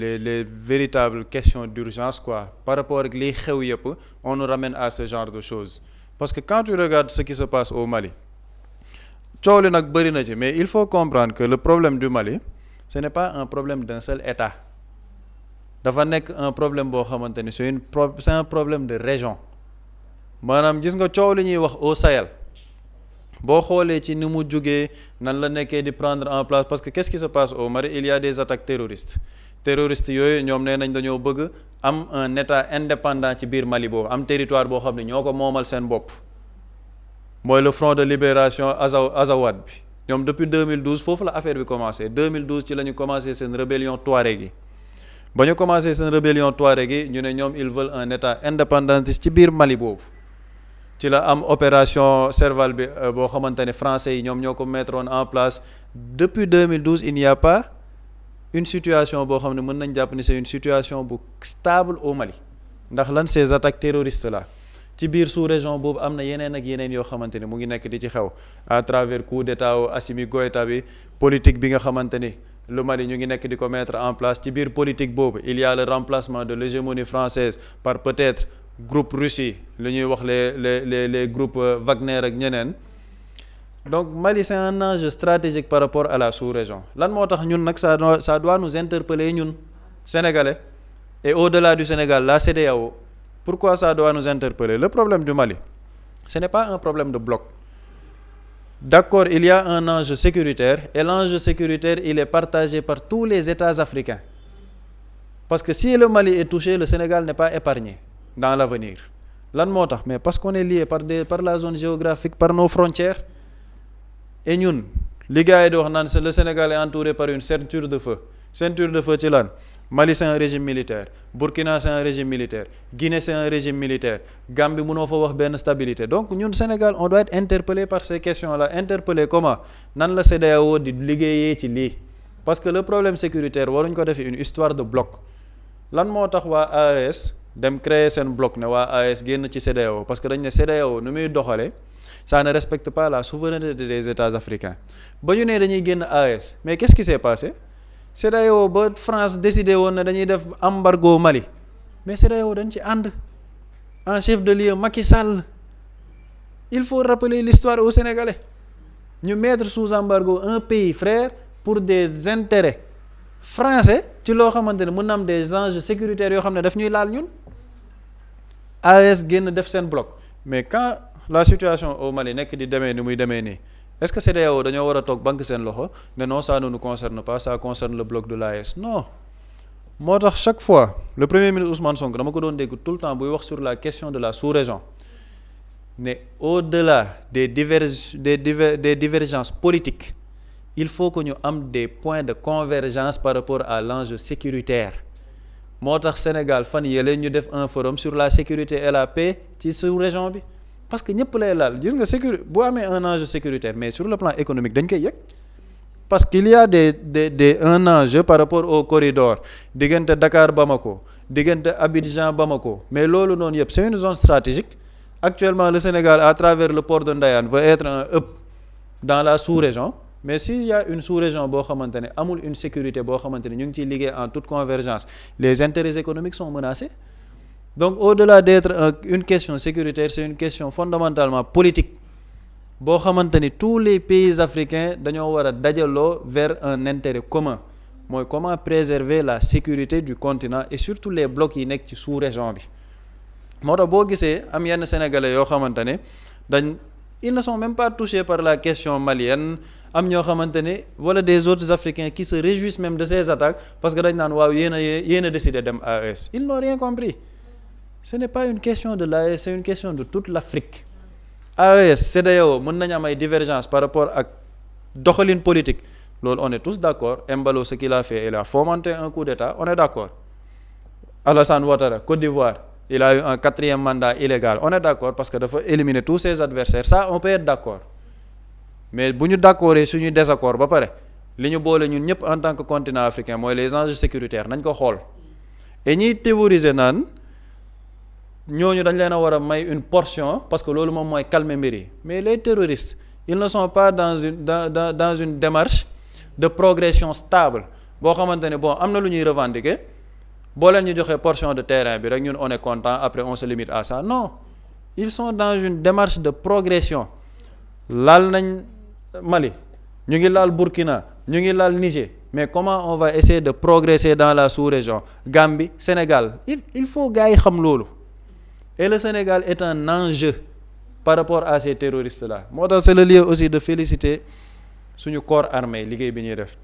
les véritables questions d'urgence quoi par rapport ak liy xew yëpp on nous ramène à ce genre de choses parce que quand tu regardes ce qui se passe au Mali coow li nag bëri na ci mais il faut comprendre que le problème du Mali ce n'est pas un problème d'un seul État dafa nekk un problème boo xamante ni c'est un problème de région maanaam gis nga coow li ñuy wax au Sahel boo xoolee ci ni mu jugee nan la nekkee di prendre en place parce que qu'est-ce qui se passe au Mali il y a des attaques terroristes yooyu ñoom nee nañ dañoo bëgg am un état indépendant ci biir Mali boobu am territoire boo xam ne ñoo ko moomal seen bopp mooy le front de libération Azawad bi ñoom depuis 2012 foofu la affaire bi commencé 2012 ci la ñu commencé seen rébellion touareg yi ba ñu commencé seen rébellion touareg yi ñu ne ñoom ils veulent un état indépendantiste ci biir Mali boobu ci la am opération Serval bi boo xamante ne français yi ñoom ñoo ko mettre en place depuis 2012 il n'y a pas une situation boo xam ne mën nañ jàpp ni c'est une situation bu stable au Mali ndax lan ces attaques terroristes là ci biir sous-région boobu am na yeneen ak yeneen yoo xamante ni mu ngi nekk di ci xew à travers coup d'état wu Assimi Goïta bi politique bi nga xamante ni le Mali ñu ngi nekk di ko mettre en place ci biir politique boobu il y a le remplacement de l'hégémonie française par peut-être groupe Russie lu ñuy wax les groupes Wagner ak ñeneen donc Mali c'est un enjeu stratégique par rapport à la sous-région lan moo tax ñun nag ça doit nous interpeller ñun Sénégalais et au-delà du Sénégal la CEDEAO pourquoi ça doit nous interpeller le problème du Mali ce n'est pas un problème de bloc d'accord il y a un enjeu sécuritaire et l'enjeu sécuritaire il est partagé par tous les États africains parce que si le Mali est touché le Sénégal n'est pas épargné dans l'avenir lan moo tax mais parce qu'on est lié par la zone géographique par nos frontières et ñun li gars yi di wax naan le Sénégal est entouré par une ceinture de feu ci lan Mali c'est un régime militaire Burkina c'est un régime militaire Guinée c'est un régime militaire Gambie mënoo fa wax benn stabilité donc ñun Sénégal on doit être interpellé par ces questions-là interpellé comment nan la CEDEAO di liggéeyee ci lii parce que le problème sécuritaire waruñ ko defee une histoire de bloc lan moo tax waa AES dem créer seen bloc ne waa AES génn ci CEDEAO parce que dañ ne CEDEAO nu muy doxalee ça ne respecte pas la souveraineté des États africains ba ñu ne dañuy génn AES mais qu'est-ce qui s'est passé CEDEAO ba France décidé woon ne dañuy def embargo Mali mais CEDEAO dañ ci ànd en chef de lieu Macky Sall il faut rappeler l'histoire aux Sénégalais ñu mettre sous embargo un pays frère pour des intérêts français ci loo xamante ne mën na am des enjeux sécuritaires yoo xam ne daf ñuy laal ñun AES génn def seen bloc mais quand la situation au Mali nekk di demee ni muy demee nii est-ce que CEDEAO dañoo war a toog banque seen loxo ne non ça ne nous concerne pas ça concerne le bloc de l'AES non moo tax chaque fois le premier ministre Ousmane Sonko dama ko doon dégg tout le temps buy wax sur la question de la sous-région ne au-delà des divergences politiques il faut que ñu am des points de convergence par rapport à l'enjeu sécuritaire moo tax Sénégal fan yële ñu def un forum sur la sécurité et la paix ci sous-région bi parce que ñëpp lay laal gis nga bu amee un enjeu sécuritaire mais sur le plan économique dañ koy yëg parce qu'il y a un enjeu par rapport au corridor diggante Dakar Bamako diggante Abidjan Bamako mais loolu noonu yëpp c'est une zone stratégique actuellement le Sénégal à travers le port de Ndayane veut être un hub dans la sous-région mais s'il y a une sous-région boo xamante ne amul une sécurité boo xamante ne ñu ngi ciy liggéey en toute convergence les intérêts économiques sont menacés donc au-delà d'être une question sécuritaire c'est une question fondamentalement politique boo xamante ni tous les pays africains dañoo war a dajaloo vers un intérêt commun mooy comment préserver la sécurité du continent et surtout les blocs yi nekk ci sous-région bi moo tax boo gisee am yenn sénégalais yoo xamante ne ils ne sont même pas touchés par la question malienne am ñoo xamante ne wala des autres africains qui se réjouissent même de ces attaques parce que dañ naan waaw yéen a décidé dem AES ils n'ont rien compris ce n'est pas une question de l'AES c'est une question de toute l'Afrique AES CEDEAO mën nañu am ay divergences par rapport ak doxalin politique loolu on est tous d'accord Embalo ce qu'il a fait il a fomenté un coup d'état on est d'accord Alassane Ouattara Côte d'Ivoire il a eu un 4e mandat illégal on est d'accord parce que dafa éliminer tous ses adversaires ça on peut être d'accord mais bu ñu d'accordee suñuy désaccord ba pare li ñu boole ñun ñëpp en tant que continent africain mooy les enjeux sécuritaires nañ ko xool et ñiy théoriser naan ñooñu dañ leen a war a may une portion parce que loolu moom mooy calmer mbir yi mais les terroristes ils ne sont pas dans une démarche de progression stable boo xamante ne bon am na lu ñuy revendiquer boo leen ñu joxee portion de terrain bi rek ñun on est content après on se limite à ça non ils sont dans une démarche de progression laal nañ Mali ñu ngi laal Burkina ñu ngi laal Niger mais comment on va essayer de progresser dans la sous-région Gambie Sénégal il faut gars yi xam loolu et le Sénégal est un enjeu par rapport à ces terroristes là moo tax c'est le lieu aussi de féliciter suñu corps armé liggéey bi ñuy def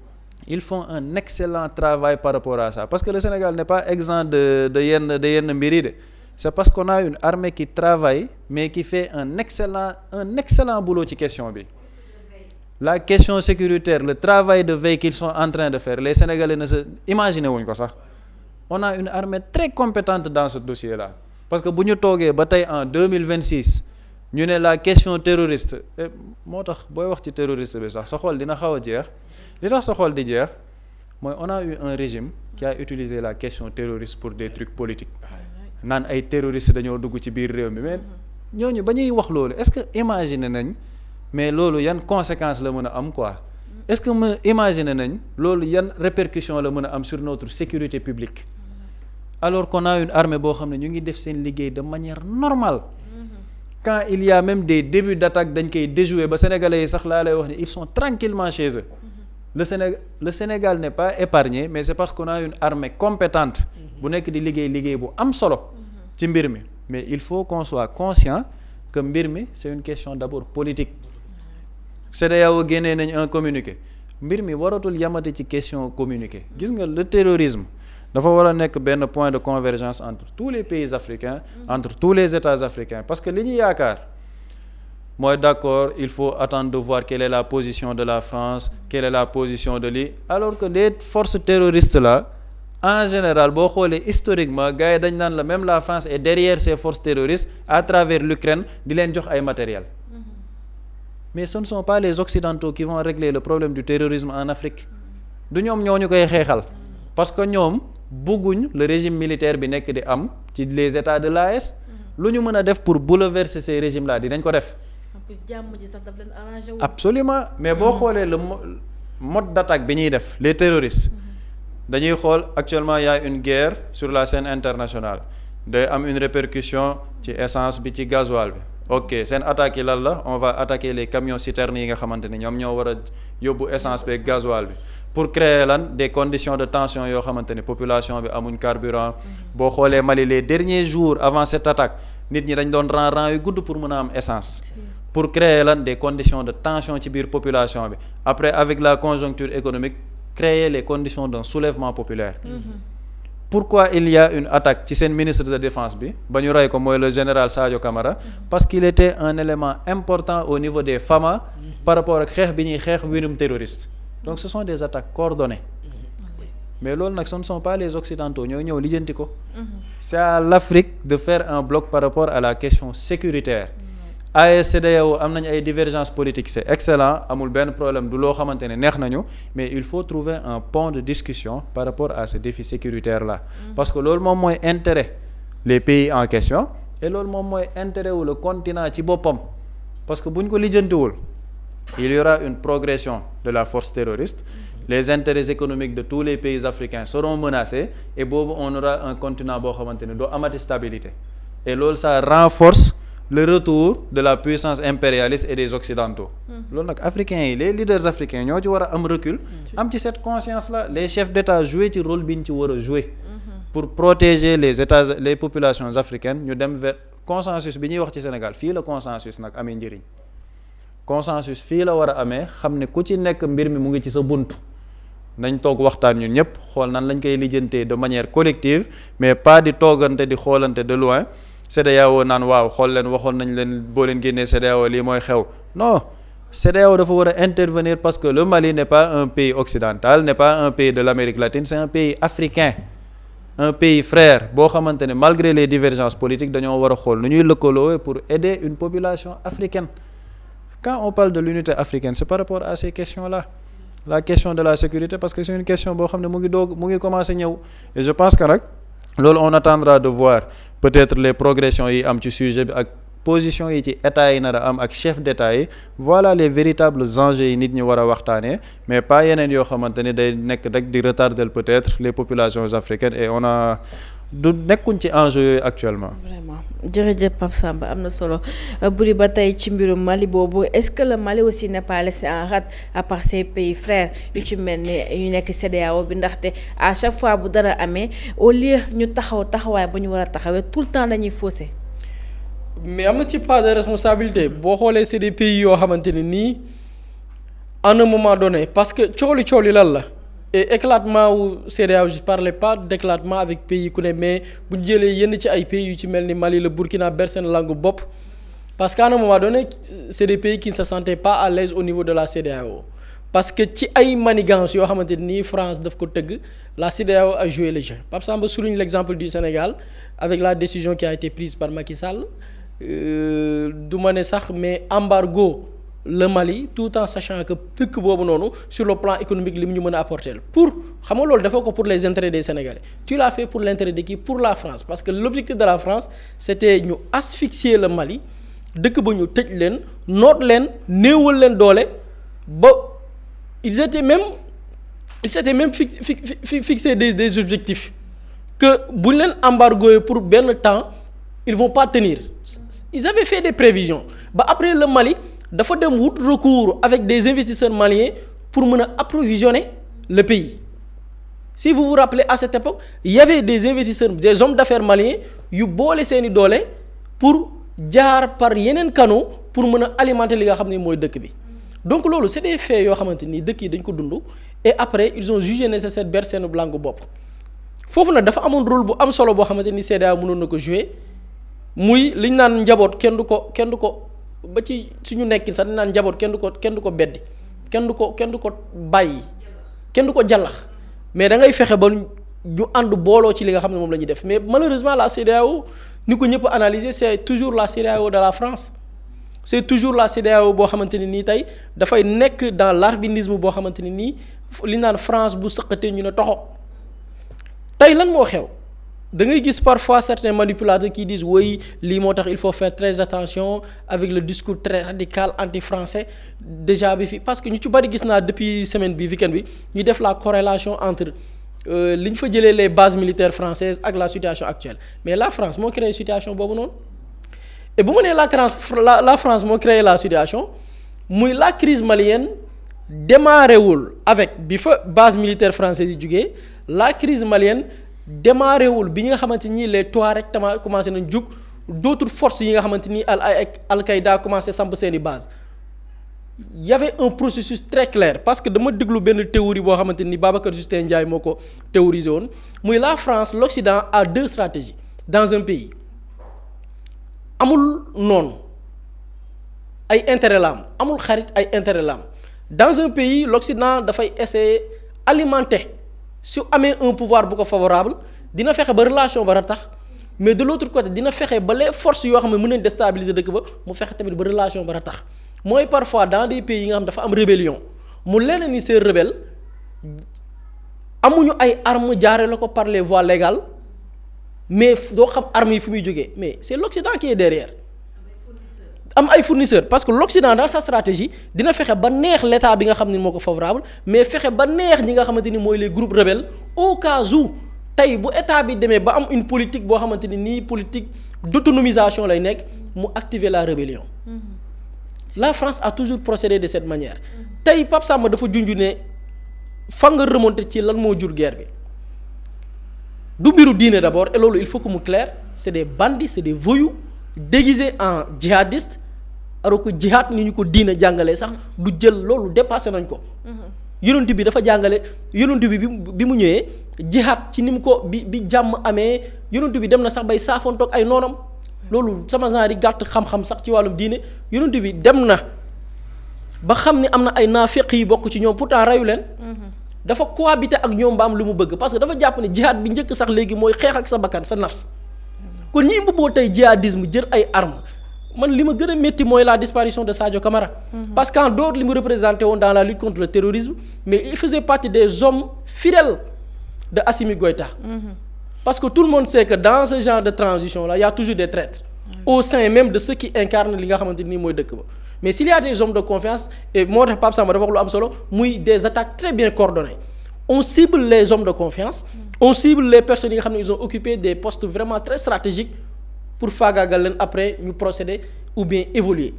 ils font un excellent travail par rapport à ça parce que le Sénégal n'est pas exempt de yenn mbir yi de c'est parce qu'on a une armée qui travaille mais qui fait un excellent boulot ci question bi la question sécuritaire le travail de veille qu'ils sont en train de faire les Sénégalais ne se imaginer wuñ ko sax on a une armée très compétente dans ce dossier là parce que bu ñu toogee ba tey en 2026 ñu ne la question terroriste moo tax booy wax ci terroriste bi sax sa xol dina xaw a jeex li tax sa xol di jeex mooy on a eu un régime qui a utilisé la question terroriste pour des trucs politiques naan ay terroristes dañoo dugg ci biir réew mi mais ñooñu ba ñuy wax loolu est-ce que imaginer nañ mais loolu yan conséquences la mën a am quoi est-ce que imaginer nañ loolu yan répercussions la mën a am sur notre sécurité publique alors qu'on a une armée boo xam ne ñu ngi def seen liggéey de manière normale quand il y a même des débuts d'attaque dañ koy déjouer ba sénégalais yi sax laa lay wax ne ils sont tranquillement chez eux le Sénégal n'est pas épargné mais c'est parce qu'on a une armée compétente bu nekk di liggéey bu am solo ci mbir mi mais il faut qu'on soit conscient que mbir mi c'est une question d'abord politique CEDEAO génnee nañ un communiqué mbir mi waratul yamate ci question communiqué gis nga le terrorisme dafa war a nekk benn point de convergence entre tous les pays africains entre tous les États africains parce que li ñu yaakaar mooy d'accord il faut attendre de voir quelle est la position de la France quelle est la position de lii alors que les forces terroristes là en général boo xoolee historiquement gars yi dañ naan la même la France est derrière ces forces terroristes à travers l'Ukraine di leen jox ay matériel mais ce ne sont pas les Occidentaux qui vont régler le problème du terrorisme en Afrique du ñoom ñoo ñu koy xeexal parce que ñoom bëgguñ le régime militaire bi nekk di am ci les États de l'AES lu ñu mën a def pour bouleverser ces régimes là dinañ ko def. en plus jàmm ji sax daf leen arrangé wu. absolument mais boo xoolee le mode d'attaque bi ñuy def les terroristes dañuy xool actuellement y a une guerre sur la scène internationale day am une répercussion ci essence bi ci gasoil bi ok seen attaques yi lan la on va attaquer les camions citernes yi nga xamante ni ñoom ñoo war a yóbbu essence bi ak gasoil bi pour créer lan des conditions de tension yoo xamante ni population bi amuñ carburant boo xoolee Mali les derniers jours avant cette attaque nit ñi dañ doon rang yu gudd pour mën a am essence pour créer lan des conditions de tension ci biir population bi après avec la conjoncture économique créer les conditions d'un soulèvement populaire pourquoi il y a une attaque ci seen ministre de défense bi ba ñu rey ko mooy le général Sadio Camara parce qu'il était un élément important au niveau des FAMA par rapport ak xeex bi ñuy xeex mbirum terroriste donc ce sont des attaques coordonnées mais loolu nag ce ne sont pas les occidentaux ñooy ñëw lijjanti ko c'est à l'Afrique de faire un bloc par rapport à la question sécuritaire AES CEDEAO am nañ ay divergences politiques c'est excellent amul benn problème du loo xamante ne neex nañu mais il faut trouver un pont de discussion par rapport à ce défi sécuritaire là parce que loolu moom mooy intérêt les pays en question et loolu moom mooy intérêt wu le continent ci boppam parce que bu ñu ko lijjantiwul il y aura une progression de la force terroriste les intérêts économiques de tous les pays africains seront menacés et boobu on aura un continent boo xamante ne doo amati stabilité et loolu ça renforce le retour de la puissance impérialiste et des occidentaux loolu nag africains yi les leaders africains ñoo ci war a am recul am ci cette conscience là les chefs d'État jouer ci rôle bi ñu ci war a jouer pour protéger les populations africaines ñu dem vers consensus bi ñuy wax ci Sénégal fii la consensus nag amee njëriñ consensus fii la war a amee xam ne ku ci nekk mbir mi mu ngi ci sa bunt nañ toog waxtaan ñun ñëpp xool nan lañ koy lijjantee de manière collective mais pas di toogante di xoolante de loin CEDEAO naan waaw xool leen waxoon nañ leen boo leen génnee CEDEAO lii mooy xew non CEDEAO dafa war a intervenir parce que le Mali n'est pas un pays occidental n'est pas un pays de l'Amérique latine c'est un pays africain un pays frère boo xamante ne malgré les divergences politiques dañoo war a xool nu ñuy lëkkaloo pour aider une population africaine quand on parle de l'unité africaine c'est par rapport à ces questions-là la question de la sécurité parce que c'est une question boo xam ne mu ngi commencer ñëw et je pense que nag loolu on attendra de voir peut-être les progressions yi am ci sujet bi ak position yi ci état yi nar a am ak chef d'état yi voilà les véritables enjeux yi nit ñi war a waxtaanee mais pas yeneen yoo xamante ni day nekk rek di retarder peut-être les populations africaines et on a du nekkuñ ci enjeu yooyu actuellement. vraiment jërëjëf Pape Samba am na solo buri ba tey ci mbirum Mali boobu est-ce que le Mali aussi n'est pas laissé en rade à part ses pays frères yu ci mel ni yu nekk CEDEAO bi ndaxte à chaque fois bu dara amee au lieu ñu taxawaay ba ñu war a taxawee tout le temps dañuy faussé. mais am na ci part de responsabilité boo xoolee c'est des pays yoo xamante ne nii à un moment donné parce que cooli lan la. et éclatement wu CEDEAO je parlais pas d'éclatement avec pays ku ne mais bu ñu jëlee yenn ci ay pays yu ci mel ni Mali le Burkina ber seen langue bopp parce qu'à un moment donné c'est des pays qui ne se sentaient pas à l'aise au niveau de la CEDEAO parce que ci ay manigance yoo xamante nii France daf ko tëgg la CEDEAO a joué le jeu Pape Samba souligne l'exemple du Sénégal avec la décision qui a été prise par Macky Sall du ma ne sax mais embargo le Mali tout en sachant que dëkk boobu noonu sur le plan économique li mu ñu mën a apporter pour xam nga loolu dafa ko pour les intérêts des Sénégalais tu l'as fait pour l'intérêt de qui pour la France parce que l'objectif de la France c'était ñu asphyxier le Mali dëkk ba ñu tëj leen noot leen néewal leen doole ba ils s'étaient même fixé des objectifs que bu ñu leen embargoé pour benn temps ils vont pas tenir ils avaient fait des prévisions ba après le Mali dafa dem wut recours avec des investisseurs maliens pour mën a approvisionner le pays si vous vous rappelez à cette époque il y avait des investisseurs des hommes d'affaires maliens yu boole seeni doole pour jaar par yeneen canaux pour mën a alimenter li nga xam ne mooy dëkk bi donc loolu c'est des faits yoo xamante ni dëkk yi dañ ko dund et après ils ont jugé nécessaire ber seen langue bopp foofu nag dafa amoon rôle bu am solo boo xamante ni CEDEAO mënoon na ko jouer muy li ñu naan njaboot kenn du ko ba ci suñu nekkin sax dañ naan njaboot kenn du ko beddi kenn du ko bàyyi kenn du ko jàllax mais da ngay fexe ba ñu ànd booloo ci li nga xam ne moom la ñuy def mais malheureusement la CEDEAO ni ko ñëpp analyser c'est toujours la CEDEAO de la France c'est toujours la CEDEAO boo xamante ne nii tey dafay nekk dans l'arbinisme boo xamante ne nii li naan France bu sëqatee ñu ne toxo tey lan moo xew da ngay gis parfois certains manipulateurs qui disent oui lii moo tax il faut faire très attention avec le discours très radical anti-français déjà bi fi parce que ñu ci bari gis naa depuis semaine bi week-end bi ñu def la corrélation entre li ñu fa jëlee les bases militaires françaises ak la situation actuelle mais la France moo créé situation boobu noonu et bu ma nee la France moo créé la situation muy la crise malienne démarré wul avec bi fa base militaire française yi jugee la crise malienne démarré wul bi ñi nga xamante ni les Touaregs commencé nañ jug d'autres forces yi nga xamante ni Al-Qaïda commencé samp seeni base y avait un processus très clair parce que dama déglu benn théorie boo xamante ni Babacar Justin Ndiaye moo ko théorisé woon muy la France l'Occident a deux stratégies dans un pays amul noonu ay intérêt la am amul xarit ay intérêt la am dans un pays l'Occident dafay essayer alimenter su amee un pouvoir bu ko favorable dina fexe ba relation ba tax mais de l'autre côté dina fexe ba les forces yoo xam ne mën nañ déstabiliser dëkk ba mu fexe tamit ba relation ba tax mooy parfois dans des pays yi nga xam dafa am rébellion mu leneen ni ces rebelles amuñu ay armes jaaree la ko par les voies légales mais doo xam armes yi fu muy jógee mais c'est l'Occident qui est derrière am ay fournisseurs parce que l'Occident dans sa stratégie dina fexe ba neex l'état bi nga xam ne moo ko favorable mais fexe ba neex ñi nga xamante ni mooy les groupes rebelles au cas où tey bu état bi demee ba am une politique boo xamante ni nii politique d'autonomisation lay nekk mu activer la rébellion la France a toujours procédé de cette manière tey Pape Samba dafa junj ne fa nga remonter ci lan moo jur guerre bi du mbiru diine d'abord et loolu il faut que mu clair c'est des bandits c'est des voyous déguisés en djihadistes alors que jihad ni ñu ko diine jàngalee sax du jël loolu dépassé nañ ko yonent bi dafa jàngale yonent bi mu ñëwee jihad ci ni mu ko bi jàmm amee yonent bi dem na sax bay saafoontoog ay noonam loolu sama genre yi gàtt xam-xam sax ci wàllum diine yonent bi dem na ba xam ni am na ay naafiq yi bokk ci ñoom pourtant reyu leen dafa cohabiter ak ñoom ba am lu mu bëgg parce que dafa jàpp ne jihad bi njëkk sax léegi mooy xeex ak sa bakkan sa nafs kon ñi mbubboo tey jihadisme jël ay armes man li ma gën a métti mooy la disparition de Sadio Camara parce qu'en dehors li mu représenté woon dans la lutte contre le terrorisme mais il faisait partie des hommes fidèles de Assimi Goïta parce que tout le monde sait que dans ce genre de transition là il y a toujours des traîtres au sein même de ceux qui incarnent li nga xamante ni mooy dëkk ba mais s'il y a des hommes de confiance et moo tax Pape Samba dafa wax lu am solo muy des attaques très bien coordonnées on cible les hommes de confiance on cible les personnes yi nga xam ne ils ont occupé des postes vraiment très stratégiques pour faagaagal leen après ñu procéder ou bien évoluer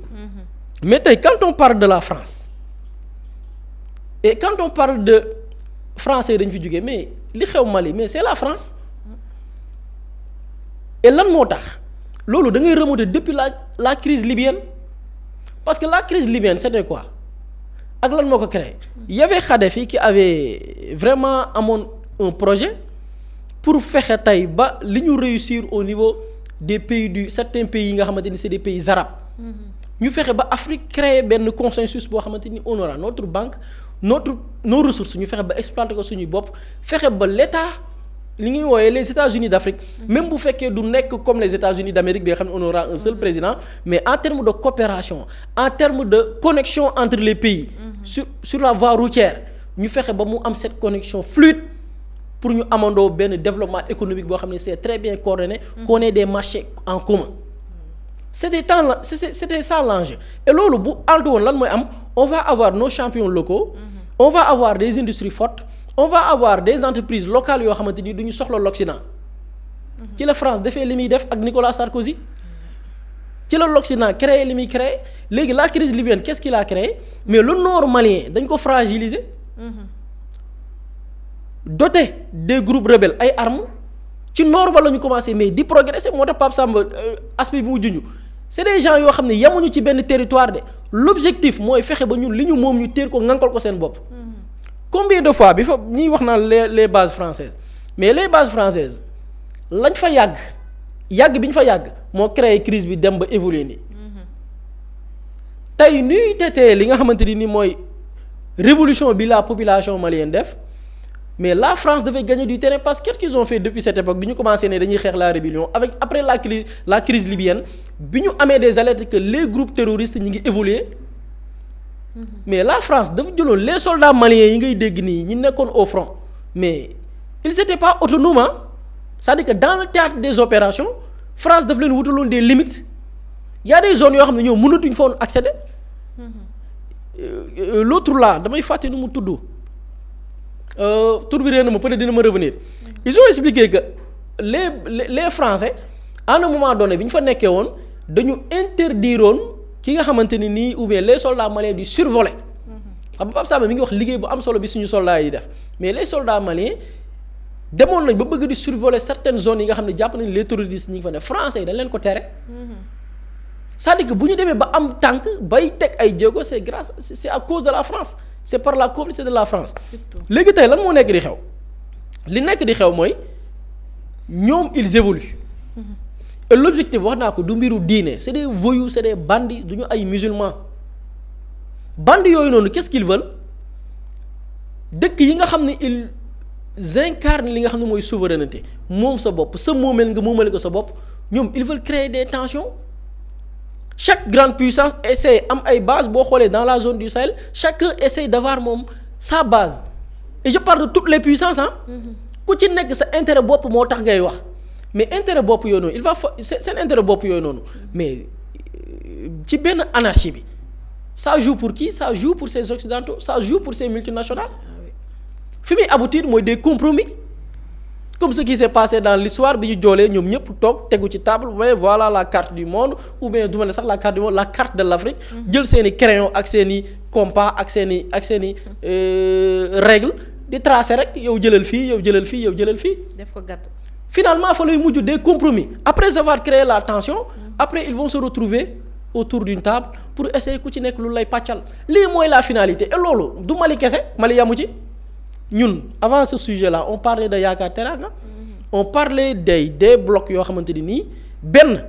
mais tey quand on parle de la France et quand on parle de français dañ fi jógee mais li xew Mali mais c'est la France et lan moo tax loolu da ngay remonter depuis la crise libyenne parce que la crise libyenne c'était quoi ak lan moo ko créé y avait Kadhafi qui avait vraiment amoon un projet pour fexe tey ba li ñu réussir au niveau des pays certains pays yi nga xamante ni c'est des pays arabes ñu fexe ba Afrique créer benn consensus boo xamante ni on aura notre banque nos ressources ñu fexe ba exploiter ko suñuy bopp fexe ba l'État li ñuy wooyee les États-Unis d'Afrique même bu fekkee du nekk comme les États-Unis d'Amérique bi nga xam ne on aura un seul président mais en termes de coopération en termes de connexion entre les pays sur la voie routière ñu fexe ba mu am cette connexion fluide pour ñu amandoo benn développement économique boo xam ne c'est très bien coordonné qu'on ait des marchés en commun c'était ça l'enjeu et loolu bu altu woon lan mooy am on va avoir nos champions locaux on va avoir des industries fortes on va avoir des entreprises locales yoo xamante ni du ñu soxla l'Occident ci la France defee li muy def ak Nicolas Sarkozy ci la l'Occident créé li muy créé léegi la crise libyenne qu'est-ce qu'il a créé mais le nord malien dañ ko fragiliser doté des groupes rebelles ay armes ci nord ba la ñu commencé mais di progresser moo tax Pape Samba aspect bi mu junj c'est des gens yoo xam ne yemuñu ci benn territoire de l'objectif mooy fexe ba ñun li ñu moom ñu téer ko ŋankal ko seen bopp combien de fois bi fa ñuy wax naan les bases françaises mais les bases françaises lañ fa yàgg bi ñu fa yàgg moo créé crise bi dem ba évoluer nii tey nuy tetee li nga xamante ni mooy révolution bi la population malienne def mais la France devait gagner du terrain parce que qu'est-ce qu'ils ont fait depuis cette époque bi ñu commencé ne dañuy xeex la rébellion avec après la crise libyenne bi ñu amee des alertes que les groupes terroristes ñi ngi évoluer mais la France dafa jëloon les soldats maliens yi ngay dégg nii ñi nekkoon au front mais ils étaient pas autonomes c'est-à-dire que dans le théâtre des opérations France daf leen wutaloon des limites il y a des zones yoo xam ne ñoom mënatuñ fa woon accéder l'autre là damay fàtte nu mu tudd tur bi réer na ma peut-être dina ma revenir ils ont expliqué que les Français à un moment donné bi ñu fa nekkee woon dañu interdiroon ki nga xamante ni nii ou bien les soldats maliens di survoler xam nga Pape Samba mi ngi wax liggéey bu am solo bi suñu soldats yi def mais les soldats maliens demoon nañ ba bëgg di survoler certaines zones yi nga xam ne jàpp nañ les terroristes ñi ngi fa ne français yi dañ leen ko tere c'est-à-dire que bu ñu demee ba am tànk bay teg ay jéego c'est grâce c'est à cause de la France c'est par la complicité de la France léegi tey lan moo nekk di xew li nekk di xew mooy ñoom ils évoluent et l'objectif wax naa ko du mbiru diine c'est des voyous c'est des bandits du ñu ay musulmans bandits yooyu noonu qu'est-ce qu'ils veulent dëkk yi nga xam ne ils incarnent li nga xam ne mooy souveraineté moom sa bopp sa moomeel nga moomale ko sa bopp ñoom ils veulent créer des tensions chaque grande puissance essaie am ay bases boo xoolee dans la zone du Sahel chacun essaie d'avoir moom sa base et je parle de toutes les puissances ku ci nekk sa intérêt bopp moo tax ngay wax mais intérêt bopp yooyu noonu il va seen intérêt bopp yooyu noonu mais ci benn anarchie bi ça joue pour qui ça joue pour ces occidentaux ça joue pour ces multinationales fi muy aboutir mooy des compromis comme ce qui s'est passé dans l'histoire bi ñu joolee ñoom ñëpp toog tegu ci table mais voilà la carte du monde ou bien du ma ne sax la carte du monde la carte de l'Afrique jël seeni crayon ak seeni compas ak seeni règle di tracer rek yow jëlal fii yow jëlal fii yow jëlal fii def ko gàtt finalement fa lay mujj des compromis après avoir créé la tension après ils vont se retrouver autour d'une table pour essayer ku ci nekk lu lay pàccal lii mooy la finalité et loolu du Mali kese Mali yamu ci ñun avant ce sujet-là on parlait de Yaakaar Teranga on parlait des blocs yoo xamante ni nii benn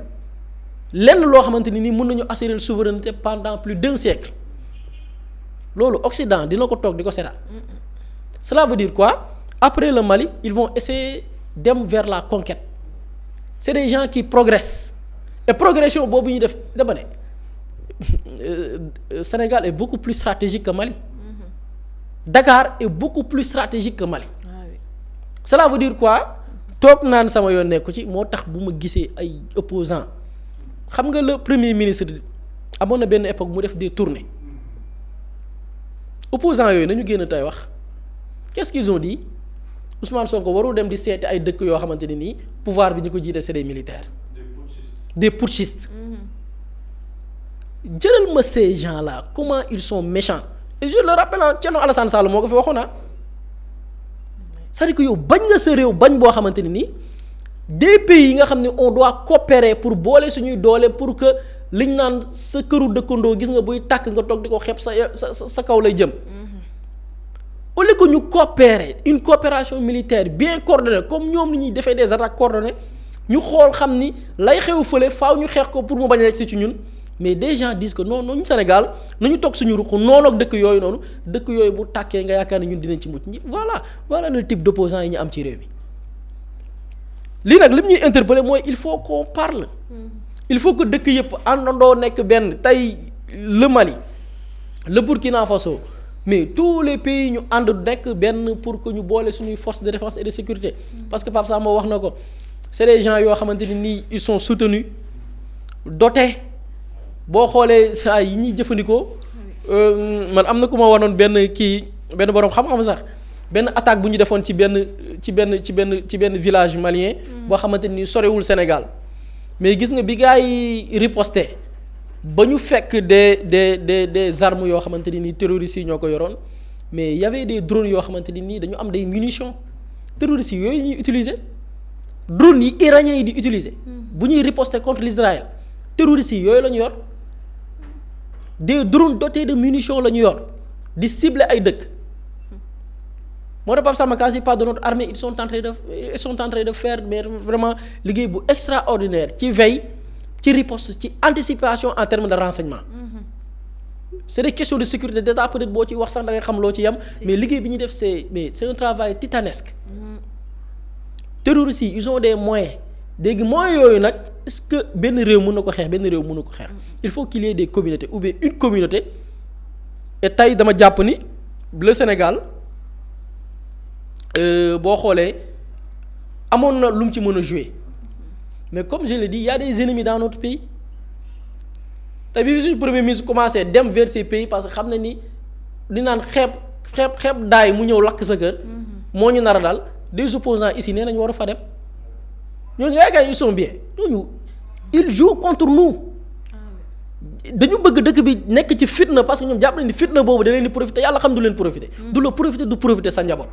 lenn loo xamante ni nii mën nañu assurer la souveraineté pendant plus d'un siècle loolu Occident dina ko toog di ko seetaan cela veut dire quoi après le Mali ils vont essayer dem vers la conquête c'est des gens qui progressent et progression boobu ñu def dama ne Sénégal est beaucoup plus stratégique que Mali Dakar est beaucoup plus stratégique que Mali cela veut dire quoi toog naan sama yoon nekku ci moo tax bu ma gisee ay opposants xam nga le premier ministre amoon na benn époque mu def des tournées opposants yooyu nañu génn tey wax qu'est-ce qu'ils ont dit Ousmane Sonko warul dem di seeti ay dëkk yoo xamante ne nii pouvoir bi ñu ko jiite c'est des militaires. des putschistes. jëlal ma ces gens-là comment ils sont méchants et je le rappelle Thierno Alassane Sall moo ko fi waxoon na c'est-à-dire que yow bañ nga sa réew bañ boo xamante ne nii des pays yi nga xam ne on doit coopérer pour boole suñuy doole pour que liñ naan sa këru dëkkandoo gis nga buy tàkk nga toog di ko xeeb sa kaw lay jëm. au lieu que ñu coopérer une coopération militaire bien coordonnée comme ñoom ni ñuy defee des attaques coordonnées ñu xool xam ni lay xew fële faaw ñu xeex ko pour mu bañ a yegg si ci ñun mais des gens disent que non ñu Sénégal nañu toog suñu ruq noonu ak dëkk yooyu noonu dëkk yooyu bu tàkkee nga yaakaar ne ñun dinañ ci mucc ñi voilà le type d'opposants yi ñu am ci réew mi lii nag li mu ñuy interpeller mooy il faut qu'on parle il faut que dëkk yëpp àndandoo nekk benn tey le Mali le Burkina Faso mais tous les pays ñu ànd nekk benn pour que ñu boole suñuy forces de défense et de sécurité parce que Pape Samba wax na ko c'est des gens yoo xamante ni nii ils sont soutenus dotés boo xoolee saa yi ñuy jëfandikoo man am na ku ma wanoon benn boroom xam-xam sax benn attaque bu ñu defoon ci benn village malien boo xamante ni sorewul Sénégal mais gis nga bi gars yi riposté ba ñu fekk des armes yoo xamante ni nii terroristes yi ñoo ko yoroon mais y avait des drones yoo xamante ni nii dañu am des munitions terroristes yi yooyu ñuy utiliser drones yi iraniens yi di utiliser bu ñuy riposter contre l'Israël terroristes yi yooyu la ñu yor des drones dotés de munitions la ñu yor di cibler ay dëkk moo tax Pape Samba quand il parle de notre armée ils sont en train de faire mais vraiment liggéey bu extraordinaire ci veille ci riposte ci anticipation en termes de renseignement c'est des questions de sécurité d'État peut-être boo ci wax sax da ngay xam loo ci yem mais liggéey bi ñuy def c'est un travail titanesque terroristes yi ils ont des moyens léegi moyens yooyu nag est-ce que benn réew mën na ko xeex benn réew mënu ko xeex il faut qu'il y ait des communautés ou bien une communauté et tey dama jàpp ni le Sénégal boo xoolee amoon na lu mu ci mën a jouer mais comme je l'ai dit il y a des ennemis dans notre pays te bi suñu premier ministre commencé dem vers ces pays parce que xam na ni li naan xeeb daay mu ñëw lakk sa kër moo ñu nar a daal des opposants ici nee nañu war a fa dem ñooñu yaakaar ils sont bien ñooñu ils jouent contre nous dañu bëgg dëkk bi nekk ci fitna parce que ñoom jàpp nañ ni fitna boobu da leen di profiter yàlla xam du leen profiter du la profiter du profiter sa njaboot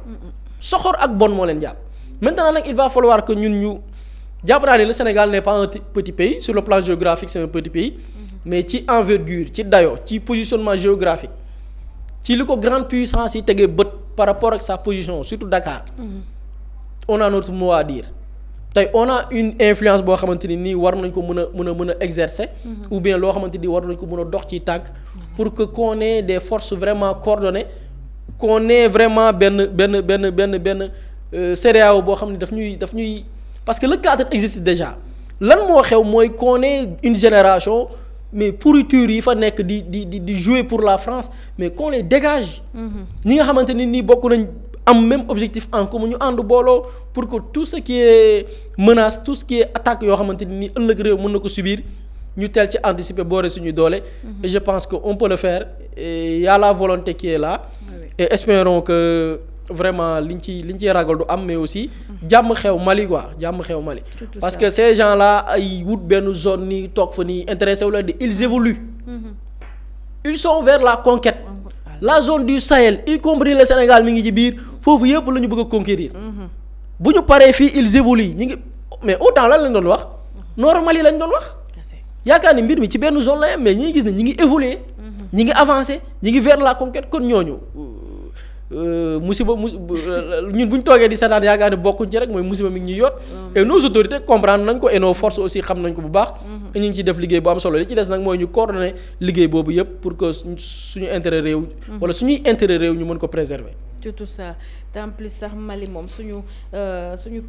soxor ak bon moo leen jàpp maintenant nag il va falloir que ñun ñu jàpp naa ne le Sénégal n'est pas un petit pays sur le plan géographique c'est un petit pays mais ci envergure ci dayo ci positionnement géographique ci li ko grande puissance yi tegee bët par rapport ak sa position surtout Dakar on a notre mot à dire tey on a une influence boo xamante ni nii war nañ ko mën a exercer ou bien loo xamante ni war nañ ko mën a dox ci tànk pour que qu'on ait des forces vraiment coordonnées qu'on ait vraiment benn CEDEAO boo xam ne daf ñuy parce que le cadre existe déjà lan moo xew mooy qu'on ait une génération mais pourriture yi fa nekk di jouer pour la France mais qu'on les dégage ñi nga xamante ni nii bokk nañ am même objectif en commun ñu ànd booloo pour que tout ce qui est menace tout ce qui est attaque yoo xamante ni nii ëllëg réew mën na ko subir ñu teel ci anticiper boore suñuy doole et je pense que on peut le faire et y a la volonté qui est là et espérons que vraiment liñ ciy ragal du am mais aussi jàmm xew Mali quoi jàmm xew Mali parce que ces gens là ay wut benn zone nii toog fa nii intéressé wu la di ils évoluent ils sont vers la conquête la zone du Sahel y compris le Sénégal mi ngi ci biir foofu yëpp la ñu bëgg a conquérir bu ñu paree fii ils évoluent ñi ngi mais autant lan lañ doon wax Nord Mali lañ doon wax yaakaar ni mbir mi ci benn zone la yem mais ñi ngi gis ne ñi ngi évoluer ñi ngi avancer ñi ngi vers la conquête kon ñooñu musiba ñun bu ñu toogee di seetaan yaakaar ne bokkuñ ci rek mooy musiba mi ngi ñuy yot et nos autorités comprendre nañ ko et nos forces aussi xam nañ ko bu baax ñu ngi ciy def liggéey bu am solo li ci des nag mooy ñu coordonner liggéey boobu yëpp pour que suñu intérêt réew wala suñuy intérêt réew ñu mën ko préserver tout ça te en plus sax Mali moom suñu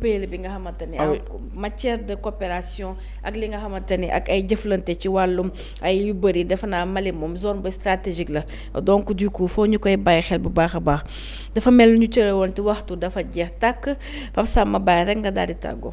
pays bi nga xamante ni en matière de coopération ak li nga xamante ni ak ay jëflante ci wàllum ay yu bëri defe naa Mali moom zone ba stratégique la donc du coup foo ñu koy bàyyi xel bu baax a baax dafa mel ñu cëre woon te waxtu dafa jeex tàkk Pape Samba bàyyi rek nga daal di tàggoo